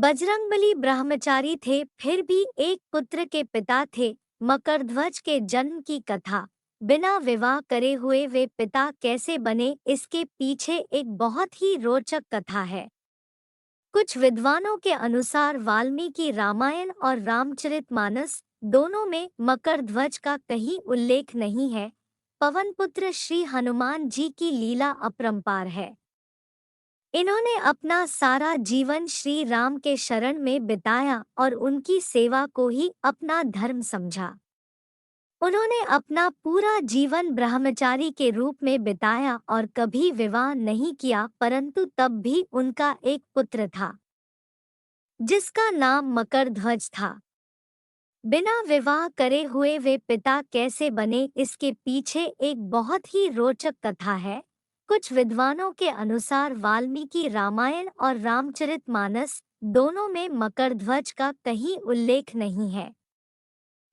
बजरंगबली ब्रह्मचारी थे, फिर भी एक पुत्र के पिता थे। मकरध्वज के जन्म की कथा। बिना विवाह करे हुए वे पिता कैसे बने, इसके पीछे एक बहुत ही रोचक कथा है। कुछ विद्वानों के अनुसार वाल्मीकि रामायण और रामचरितमानस दोनों में मकरध्वज का कहीं उल्लेख नहीं है। पवनपुत्र श्री हनुमान जी की लीला अपरंपार है। इन्होंने अपना सारा जीवन श्री राम के शरण में बिताया और उनकी सेवा को ही अपना धर्म समझा। उन्होंने अपना पूरा जीवन ब्रह्मचारी के रूप में बिताया और कभी विवाह नहीं किया, परंतु तब भी उनका एक पुत्र था जिसका नाम मकरध्वज था। बिना विवाह करे हुए वे पिता कैसे बने, इसके पीछे एक बहुत ही रोचक कथा है। कुछ विद्वानों के अनुसार वाल्मीकि रामायण और रामचरितमानस दोनों में मकरध्वज का कहीं उल्लेख नहीं है।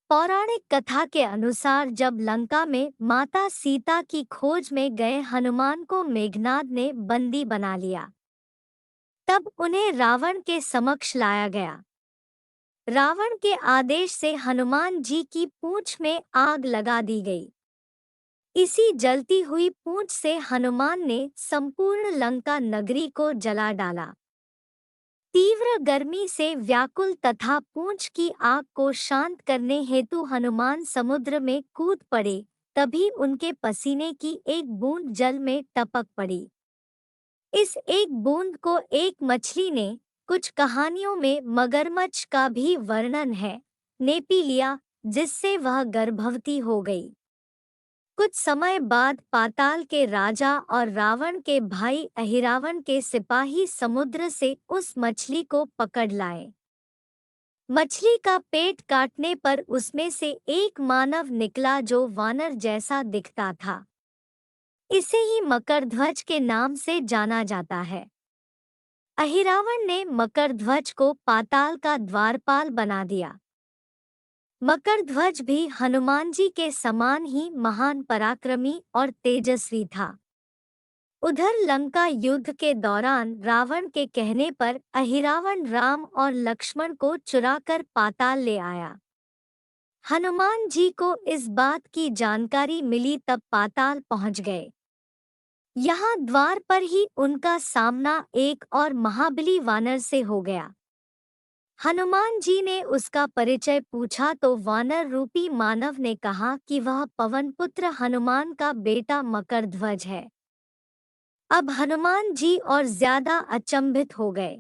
पौराणिक कथा के अनुसार जब लंका में माता सीता की खोज में गए हनुमान को मेघनाद ने बंदी बना लिया, तब उन्हें रावण के समक्ष लाया गया। रावण के आदेश से हनुमान जी की पूंछ में आग लगा दी गई। इसी जलती हुई पूंछ से हनुमान ने संपूर्ण लंका नगरी को जला डाला। तीव्र गर्मी से व्याकुल तथा पूंछ की आग को शांत करने हेतु हनुमान समुद्र में कूद पड़े, तभी उनके पसीने की एक बूंद जल में टपक पड़ी। इस एक बूंद को एक मछली ने, कुछ कहानियों में मगरमच्छ का भी वर्णन है, ने पी लिया, जिससे वह गर्भवती हो गई। कुछ समय बाद पाताल के राजा और रावण के भाई अहिरावण के सिपाही समुद्र से उस मछली को पकड़ लाए। मछली का पेट काटने पर उसमें से एक मानव निकला जो वानर जैसा दिखता था। इसे ही मकरध्वज के नाम से जाना जाता है। अहिरावण ने मकरध्वज को पाताल का द्वारपाल बना दिया। मकरध्वज भी हनुमान जी के समान ही महान पराक्रमी और तेजस्वी था। उधर लंका युद्ध के दौरान रावण के कहने पर अहिरावण राम और लक्ष्मण को चुराकर पाताल ले आया। हनुमान जी को इस बात की जानकारी मिली, तब पाताल पहुंच गए। यहाँ द्वार पर ही उनका सामना एक और महाबली वानर से हो गया। हनुमान जी ने उसका परिचय पूछा तो वानर रूपी मानव ने कहा कि वह पवनपुत्र हनुमान का बेटा मकरध्वज है। अब हनुमान जी और ज्यादा अचंभित हो गए।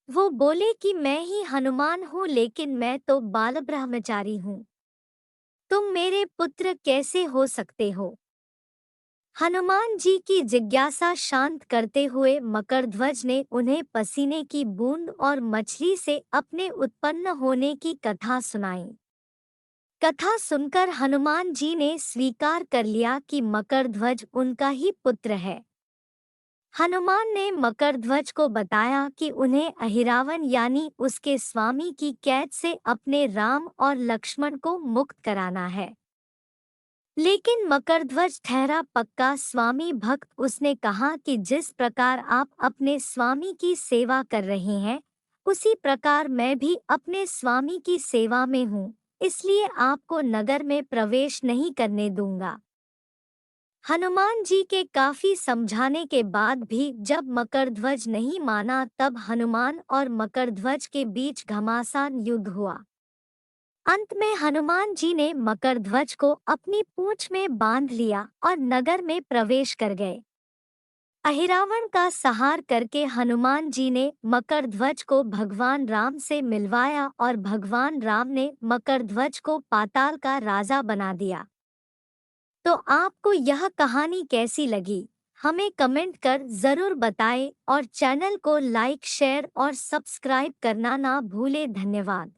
वो बोले कि मैं ही हनुमान हूँ, लेकिन मैं तो बाल ब्रह्मचारी हूँ। तुम मेरे पुत्र कैसे हो सकते हो? हनुमान जी की जिज्ञासा शांत करते हुए मकरध्वज ने उन्हें पसीने की बूंद और मछली से अपने उत्पन्न होने की कथा सुनाई। कथा सुनकर हनुमान जी ने स्वीकार कर लिया कि मकरध्वज उनका ही पुत्र है। हनुमान ने मकरध्वज को बताया कि उन्हें अहिरावण यानी उसके स्वामी की कैद से अपने राम और लक्ष्मण को मुक्त कराना है। लेकिन मकरध्वज ठहरा पक्का स्वामी भक्त। उसने कहा कि जिस प्रकार आप अपने स्वामी की सेवा कर रहे हैं, उसी प्रकार मैं भी अपने स्वामी की सेवा में हूँ, इसलिए आपको नगर में प्रवेश नहीं करने दूंगा। हनुमान जी के काफी समझाने के बाद भी जब मकरध्वज नहीं माना, तब हनुमान और मकरध्वज के बीच घमासान युद्ध हुआ। अंत में हनुमान जी ने मकरध्वज को अपनी पूंछ में बांध लिया और नगर में प्रवेश कर गए। अहिरावण का संहार करके हनुमान जी ने मकरध्वज को भगवान राम से मिलवाया और भगवान राम ने मकरध्वज को पाताल का राजा बना दिया। तो आपको यह कहानी कैसी लगी, हमें कमेंट कर जरूर बताएं और चैनल को लाइक, शेयर और सब्सक्राइब करना ना भूलें। धन्यवाद।